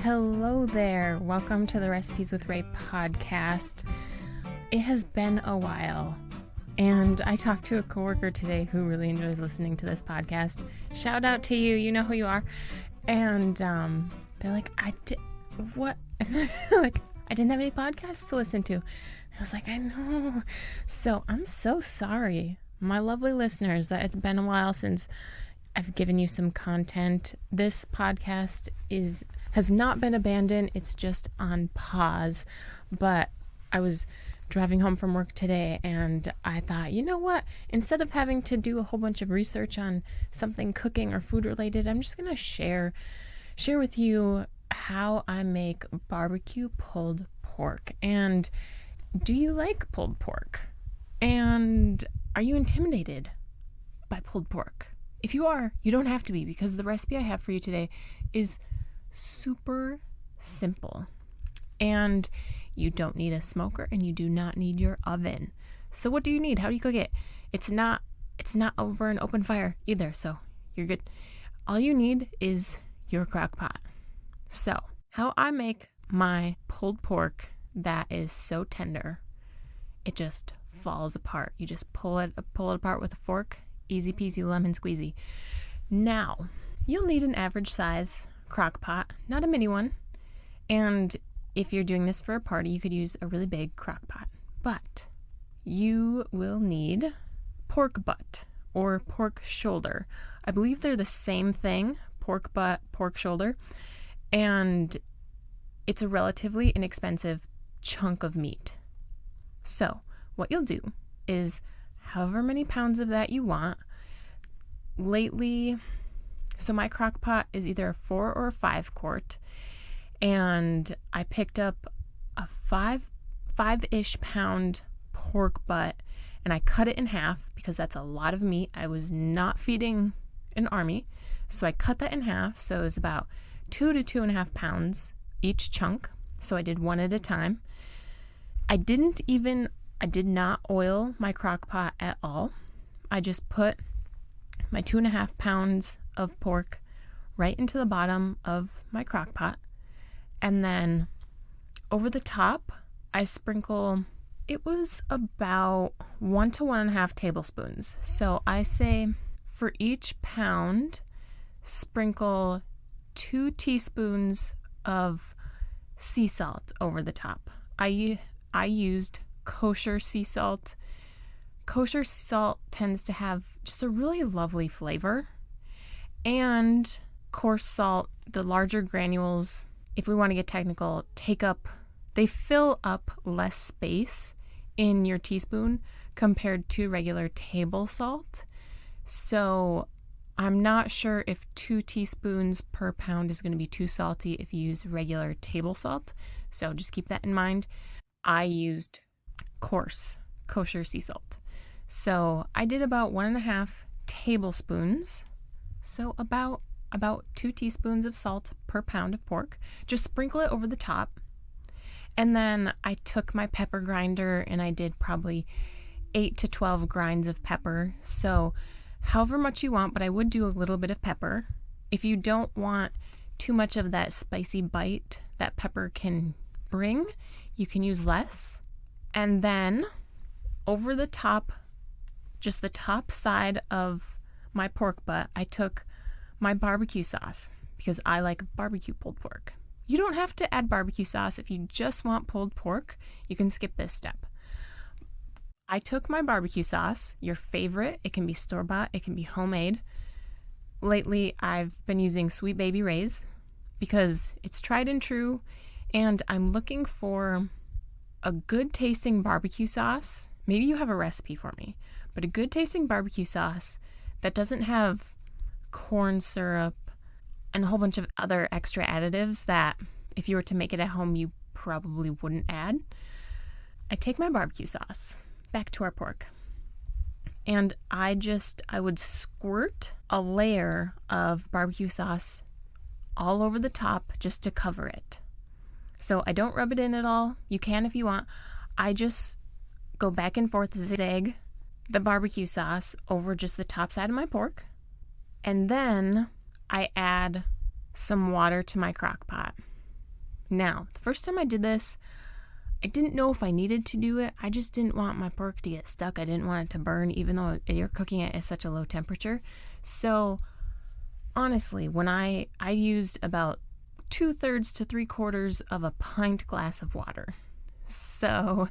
Hello there. Welcome to the Recipes with Ray podcast. It has been a while, and I talked to a coworker today who really enjoys listening to this podcast. Shout out to you. You know who you are. And they're like, what? Like, I didn't have any podcasts to listen to. I was like, I know. So I'm so sorry, my lovely listeners, that it's been a while since I've given you some content. This podcast has not been abandoned. It's just on pause. But I was driving home from work today and I thought, you know what? Instead of having to do a whole bunch of research on something cooking or food related, I'm just going to share with you how I make barbecue pulled pork. And do you like pulled pork? And are you intimidated by pulled pork? If you are, you don't have to be, because the recipe I have for you today is super simple. And you don't need a smoker and you do not need your oven. So what do you need? How do you cook it? It's not over an open fire either, so you're good. All you need is your crock pot. So, how I make my pulled pork that is so tender, it just falls apart. You just pull it apart with a fork. Easy peasy lemon squeezy. Now, you'll need an average size crock pot, not a mini one. And if you're doing this for a party, you could use a really big crock pot. But you will need pork butt or pork shoulder. I believe they're the same thing, pork butt, pork shoulder. And it's a relatively inexpensive chunk of meat. So what you'll do is however many pounds of that you want. Lately, so my crock pot is either a 4 or a 5 quart, and I picked up a five-ish pound pork butt, and I cut it in half because that's a lot of meat. I was not feeding an army, so I cut that in half. So it was about 2 to 2.5 pounds each chunk. So I did one at a time. I did not oil my crock pot at all. I just put my 2.5 pounds of pork right into the bottom of my crock pot. And then over the top, I sprinkle, it was about 1 to 1.5 tablespoons. So I say for each pound, sprinkle 2 teaspoons of sea salt over the top. I used kosher sea salt. Kosher salt tends to have just a really lovely flavor. And coarse salt, the larger granules, if we want to get technical, they fill up less space in your teaspoon compared to regular table salt. So I'm not sure if 2 teaspoons per pound is going to be too salty if you use regular table salt. So just keep that in mind. I used coarse kosher sea salt. So I did about 1.5 tablespoons. So about 2 teaspoons of salt per pound of pork. Just sprinkle it over the top. And then I took my pepper grinder and I did probably 8 to 12 grinds of pepper. So however much you want, but I would do a little bit of pepper. If you don't want too much of that spicy bite that pepper can bring, you can use less. And then over the top, just the top side of my pork butt, I took my barbecue sauce because I like barbecue pulled pork. You don't have to add barbecue sauce if you just want pulled pork. You can skip this step. I took my barbecue sauce, your favorite. It can be store-bought, it can be homemade. Lately, I've been using Sweet Baby Ray's because it's tried and true, and I'm looking for a good tasting barbecue sauce. Maybe you have a recipe for me, but a good tasting barbecue sauce that doesn't have corn syrup and a whole bunch of other extra additives that if you were to make it at home, you probably wouldn't add. I take my barbecue sauce, back to our pork, and I would squirt a layer of barbecue sauce all over the top just to cover it. So I don't rub it in at all. You can if you want. I just go back and forth, zigzag the barbecue sauce over just the top side of my pork. And then I add some water to my crock pot. Now, the first time I did this, I didn't know if I needed to do it. I just didn't want my pork to get stuck. I didn't want it to burn, even though you're cooking it at such a low temperature. So honestly, when I used about 2/3 to 3/4 of a pint glass of water. So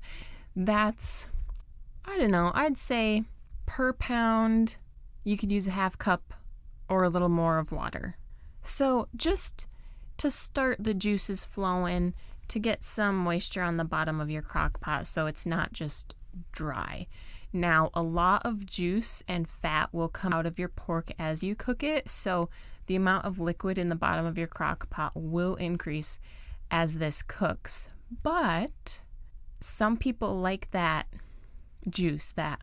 that's, I don't know, I'd say per pound, you could use a half cup or a little more of water. So just to start the juices flowing, to get some moisture on the bottom of your crock pot so it's not just dry. Now, a lot of juice and fat will come out of your pork as you cook it, so the amount of liquid in the bottom of your crock pot will increase as this cooks. But some people like that juice, that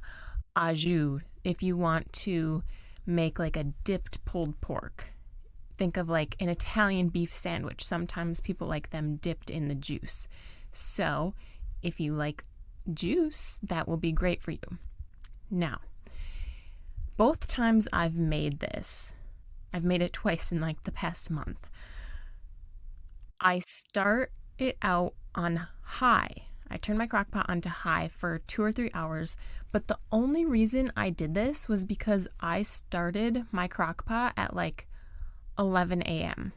au jus, if you want to make like a dipped pulled pork. Think of like an Italian beef sandwich. Sometimes people like them dipped in the juice. So if you like juice, that will be great for you. Now, both times I've made this, I've made it twice in like the past month, I start it out on high. I turn my crock pot onto high for 2 or 3 hours, but the only reason I did this was because I started my crock pot at like 11 a.m.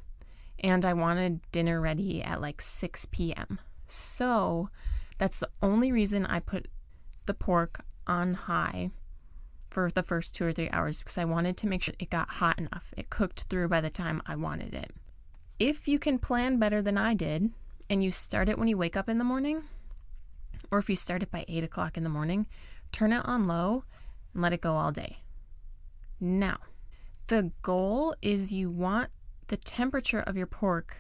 and I wanted dinner ready at like 6 p.m. So that's the only reason I put the pork on high for the first 2 or 3 hours, because I wanted to make sure it got hot enough. It cooked through by the time I wanted it. If you can plan better than I did and you start it when you wake up in the morning, or if you start it by 8 o'clock in the morning, turn it on low and let it go all day. Now, the goal is you want the temperature of your pork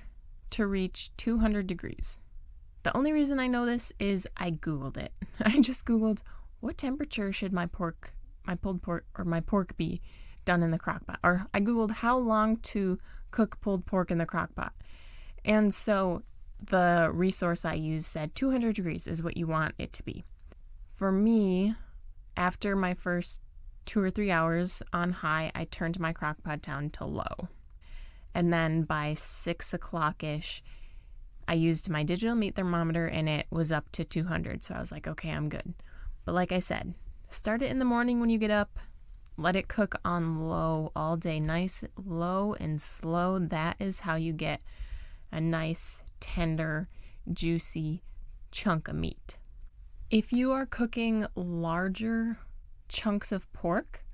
to reach 200 degrees. The only reason I know this is I Googled it. I just Googled, what temperature should my pulled pork, or my pork be done in the crock pot? Or I Googled how long to cook pulled pork in the crock pot. And so the resource I used said 200 degrees is what you want it to be. For me, after my first 2 or 3 hours on high, I turned my crock pot down to low. And then by 6 o'clock-ish, I used my digital meat thermometer and it was up to 200. So I was like, okay, I'm good. But like I said, start it in the morning when you get up. Let it cook on low all day, nice, low and slow. That is how you get a nice, tender, juicy chunk of meat. If you are cooking larger chunks of pork,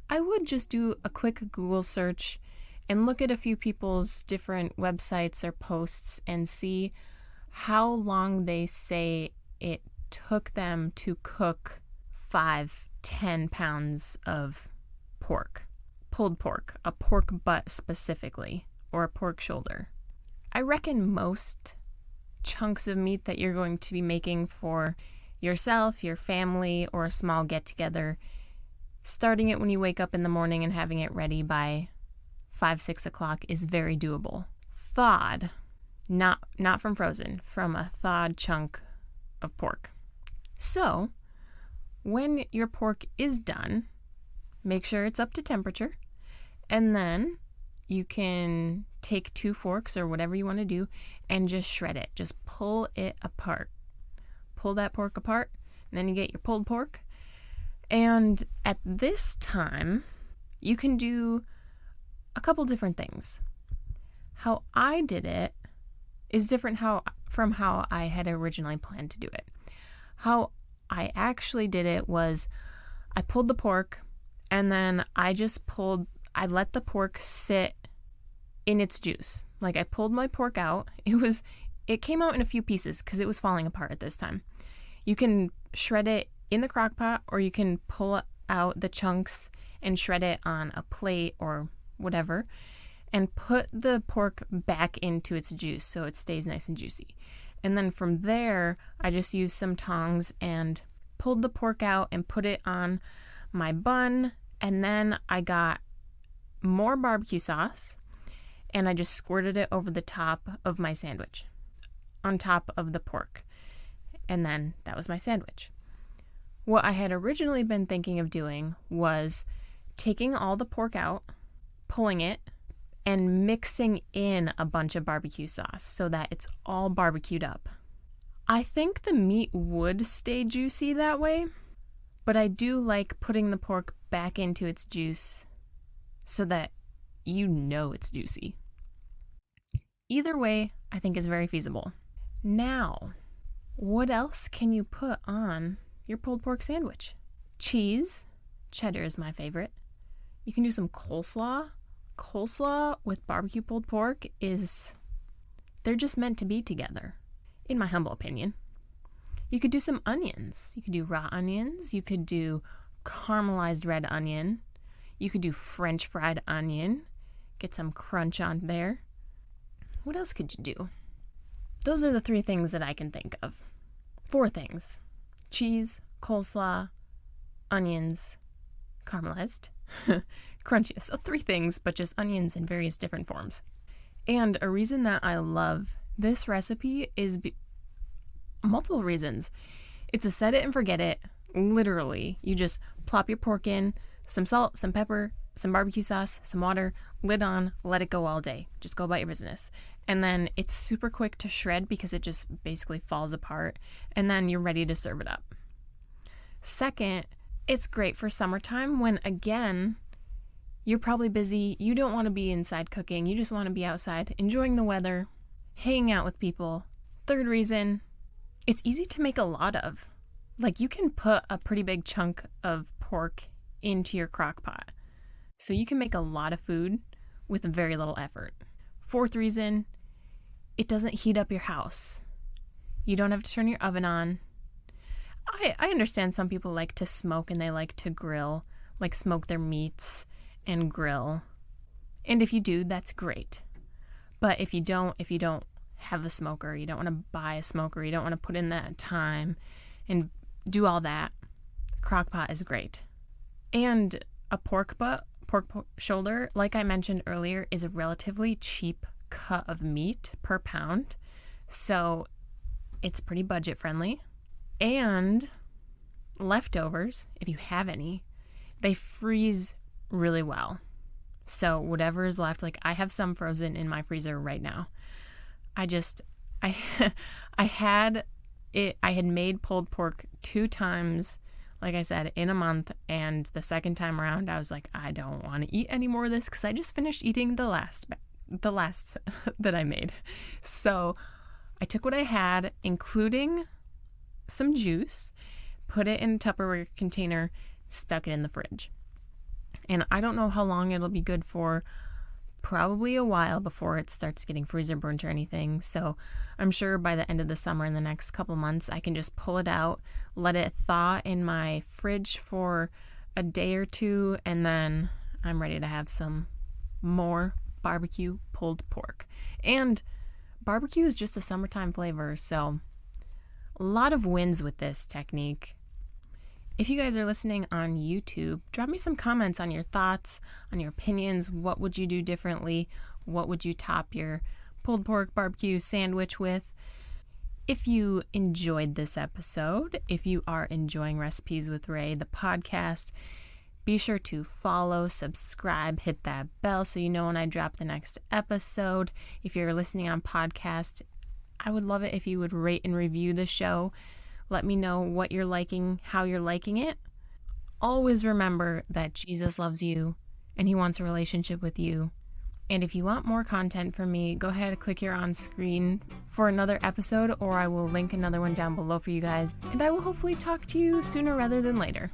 I would just do a quick Google search and look at a few people's different websites or posts and see how long they say it took them to cook 5-10 pounds of pork, pulled pork, a pork butt specifically, or a pork shoulder. I reckon most chunks of meat that you're going to be making for yourself, your family, or a small get-together, starting it when you wake up in the morning and having it ready by 5-6 o'clock is very doable. Thawed, not from frozen, from a thawed chunk of pork. So, when your pork is done, make sure it's up to temperature, and then you can take 2 forks or whatever you want to do and just shred it. Just pull it apart. Pull that pork apart, and then you get your pulled pork. And at this time, you can do a couple different things. How I did it is different from how I had originally planned to do it. How I actually did it was I pulled the pork, and then I let the pork sit in its juice. Like, I pulled my pork out. It came out in a few pieces because it was falling apart at this time. You can shred it in the crock pot, or you can pull out the chunks and shred it on a plate or whatever, and put the pork back into its juice so it stays nice and juicy. And then from there, I just used some tongs and pulled the pork out and put it on my bun, and then I got more barbecue sauce and I just squirted it over the top of my sandwich, on top of the pork. And then that was my sandwich. What I had originally been thinking of doing was taking all the pork out, pulling it, and mixing in a bunch of barbecue sauce so that it's all barbecued up. I think the meat would stay juicy that way, but I do like putting the pork back into its juice so that you know it's juicy. Either way, I think is very feasible. Now, what else can you put on your pulled pork sandwich? Cheese. Cheddar is my favorite. You can do some coleslaw. Coleslaw with barbecue pulled pork they're just meant to be together, in my humble opinion. You could do some onions. You could do raw onions. You could do caramelized red onion. You could do French fried onion. Get some crunch on there. What else could you do? Those are the 3 things that I can think of. 4 things. Cheese, coleslaw, onions, caramelized, crunchy. So 3 things, but just onions in various different forms. And a reason that I love this recipe is multiple reasons. It's a set it and forget it. Literally, you just plop your pork in, some salt, some pepper, some barbecue sauce, some water, lid on, let it go all day. Just go about your business. And then it's super quick to shred because it just basically falls apart. And then you're ready to serve it up. Second, it's great for summertime when, again, you're probably busy. You don't want to be inside cooking. You just want to be outside enjoying the weather, hanging out with people. Third reason, it's easy to make a lot of. Like, you can put a pretty big chunk of pork into your crock pot. So you can make a lot of food with very little effort. Fourth reason, it doesn't heat up your house. You don't have to turn your oven on. I understand some people like to smoke and they like to grill, like smoke their meats and grill. And if you do, that's great. But if you don't have a smoker, you don't want to buy a smoker, you don't want to put in that time and do all that, crock pot is great. And a pork shoulder, like I mentioned earlier, is a relatively cheap cut of meat per pound. So it's pretty budget friendly. And leftovers, if you have any, they freeze really well. So whatever is left, like I have some frozen in my freezer right now. I had made pulled pork 2 times, like I said, in a month, and the second time around I was like, I don't want to eat any more of this because I just finished eating the last that I made. So I took what I had, including some juice, put it in a Tupperware container, stuck it in the fridge. And I don't know how long it'll be good for, probably a while before it starts getting freezer burnt or anything. So I'm sure by the end of the summer, in the next couple months, I can just pull it out, let it thaw in my fridge for a day or 2, and then I'm ready to have some more barbecue pulled pork. And barbecue is just a summertime flavor, so a lot of wins with this technique. If you guys are listening on YouTube, drop me some comments on your thoughts, on your opinions. What would you do differently? What would you top your pulled pork barbecue sandwich with? If you enjoyed this episode, if you are enjoying Recipes with Ray, the podcast, be sure to follow, subscribe, hit that bell so you know when I drop the next episode. If you're listening on podcast, I would love it if you would rate and review the show. Let me know what you're liking, how you're liking it. Always remember that Jesus loves you and he wants a relationship with you. And if you want more content from me, go ahead and click here on screen for another episode, or I will link another one down below for you guys. And I will hopefully talk to you sooner rather than later.